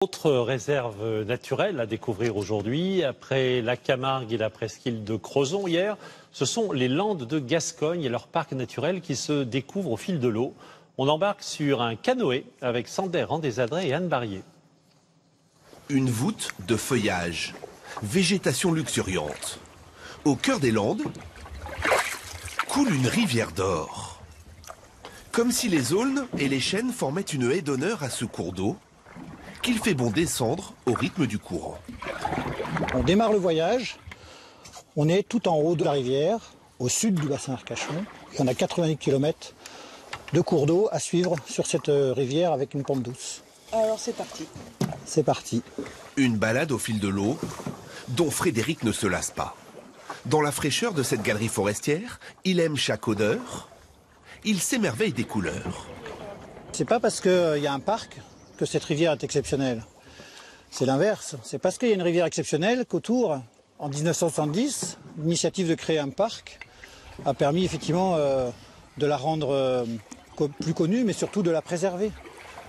Autre réserve naturelle à découvrir aujourd'hui, après la Camargue et la presqu'île de Crozon hier, ce sont les Landes de Gascogne et leur parc naturel qui se découvrent au fil de l'eau. On embarque sur un canoë avec Sander Randézadré et Anne Barrier. Une voûte de feuillage, végétation luxuriante. Au cœur des Landes, coule une rivière d'or. Comme si les aulnes et les chênes formaient une haie d'honneur à ce cours d'eau, qu'il fait bon descendre au rythme du courant. On démarre le voyage, on est tout en haut de la rivière, au sud du bassin d'Arcachon. On a 80 km de cours d'eau à suivre sur cette rivière avec une pente douce. Alors c'est parti. C'est parti. Une balade au fil de l'eau, dont Frédéric ne se lasse pas. Dans la fraîcheur de cette galerie forestière, il aime chaque odeur, il s'émerveille des couleurs. C'est pas parce qu'il y a un parc que cette rivière est exceptionnelle. C'est l'inverse. C'est parce qu'il y a une rivière exceptionnelle qu'autour, en 1970, l'initiative de créer un parc a permis effectivement de la rendre plus connue, mais surtout de la préserver.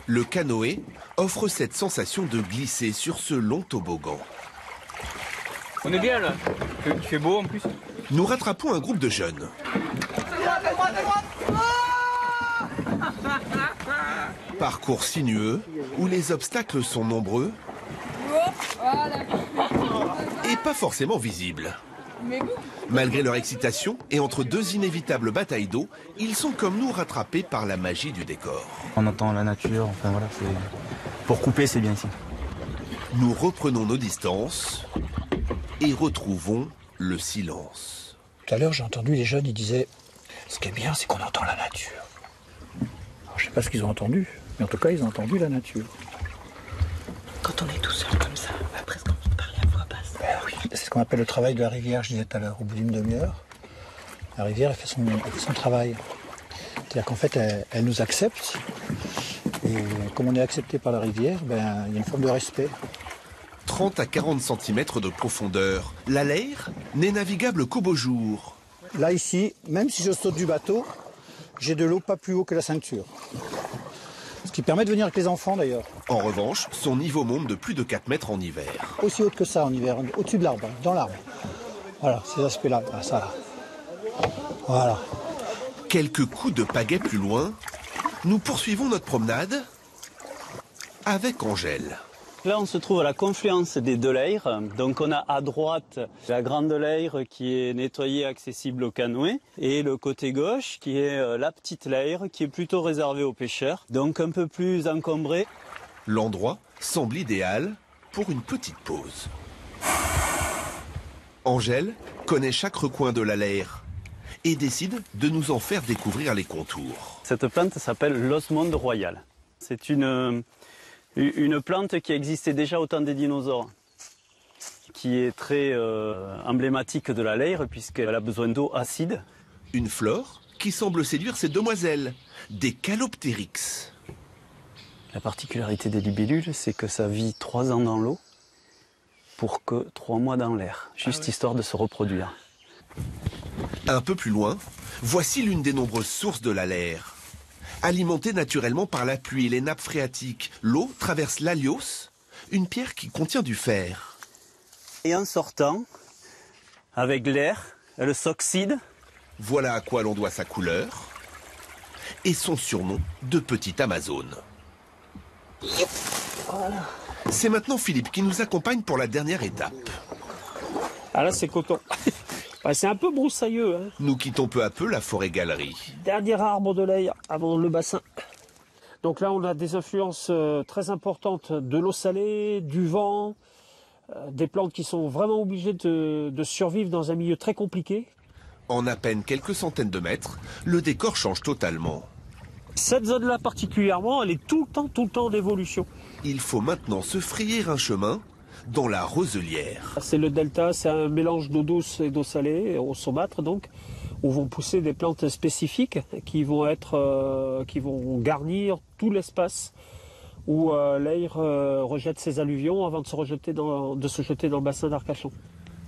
Le canoë offre cette sensation de glisser sur ce long toboggan. On est bien là, il fait beau en plus. Nous rattrapons un groupe de jeunes. Parcours sinueux, où les obstacles sont nombreux et pas forcément visibles. Malgré leur excitation et entre deux inévitables batailles d'eau, ils sont comme nous rattrapés par la magie du décor. On entend la nature, enfin voilà, pour couper c'est bien ici. Nous reprenons nos distances et retrouvons le silence. Tout à l'heure, j'ai entendu les jeunes, ils disaient « Ce qui est bien, c'est qu'on entend la nature ». Je ne sais pas ce qu'ils ont entendu, mais en tout cas, ils ont entendu la nature. Quand on est tout seul comme ça, on a presque envie de parler à voix basse. Oui. C'est ce qu'on appelle le travail de la rivière, je disais tout à l'heure. Au bout d'une demi-heure, la rivière elle fait son travail. C'est-à-dire qu'en fait, elle nous accepte. Et comme on est accepté par la rivière, il y a une forme de respect. 30 à 40 cm de profondeur. La Leyre n'est navigable qu'au beau jour. Là, ici, même si je saute du bateau, j'ai de l'eau pas plus haut que la ceinture. Ce qui permet de venir avec les enfants d'ailleurs. En revanche, son niveau monte de plus de 4 mètres en hiver. Aussi haute que ça en hiver, au-dessus de l'arbre, dans l'arbre. Voilà, ces aspects-là, ça là. Voilà. Quelques coups de pagaie plus loin, nous poursuivons notre promenade avec Angèle. Là, on se trouve à la confluence des deux Leyres. Donc, on a à droite la grande Leyre qui est nettoyée, accessible au canoë, et le côté gauche qui est la petite Leyre qui est plutôt réservée aux pêcheurs, donc un peu plus encombrée. L'endroit semble idéal pour une petite pause. Angèle connaît chaque recoin de la Leyre et décide de nous en faire découvrir les contours. Cette plante s'appelle l'osmonde royal. C'est une plante qui existait déjà au temps des dinosaures, qui est très emblématique de la Leyre puisqu'elle a besoin d'eau acide. Une flore qui semble séduire ces demoiselles, des Caloptérix. La particularité des libellules, c'est que ça vit 3 ans dans l'eau pour que 3 mois dans l'air, juste histoire de se reproduire. Un peu plus loin, voici l'une des nombreuses sources de la Leyre. Alimentée naturellement par la pluie et les nappes phréatiques, l'eau traverse l'Alios, une pierre qui contient du fer. Et en sortant, avec l'air, elle s'oxyde. Voilà à quoi l'on doit sa couleur et son surnom de petite Amazone. Voilà. C'est maintenant Philippe qui nous accompagne pour la dernière étape. Ah là, c'est coton. C'est un peu broussailleux. Hein. Nous quittons peu à peu la forêt-galerie. Dernier arbre de Leyre avant le bassin. Donc là, on a des influences très importantes de l'eau salée, du vent, des plantes qui sont vraiment obligées de survivre dans un milieu très compliqué. En à peine quelques centaines de mètres, le décor change totalement. Cette zone-là particulièrement, elle est tout le temps en évolution. Il faut maintenant se frayer un chemin dans la roselière. C'est le delta, c'est un mélange d'eau douce et d'eau salée, au saumâtre donc, où vont pousser des plantes spécifiques qui vont garnir tout l'espace où l'Eyre rejette ses alluvions avant de se jeter dans le bassin d'Arcachon.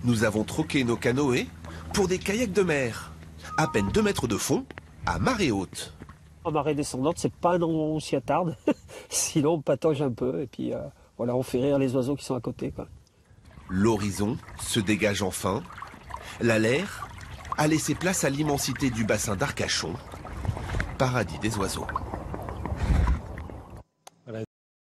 Nous avons troqué nos canoës pour des kayaks de mer. À peine 2 mètres de fond, à marée haute. En marée descendante, c'est pas un endroit où on s'y attarde, sinon on patauge un peu et puis Voilà, on fait rire les oiseaux qui sont à côté, quoi. L'horizon se dégage enfin. La Laire a laissé place à l'immensité du bassin d'Arcachon, paradis des oiseaux.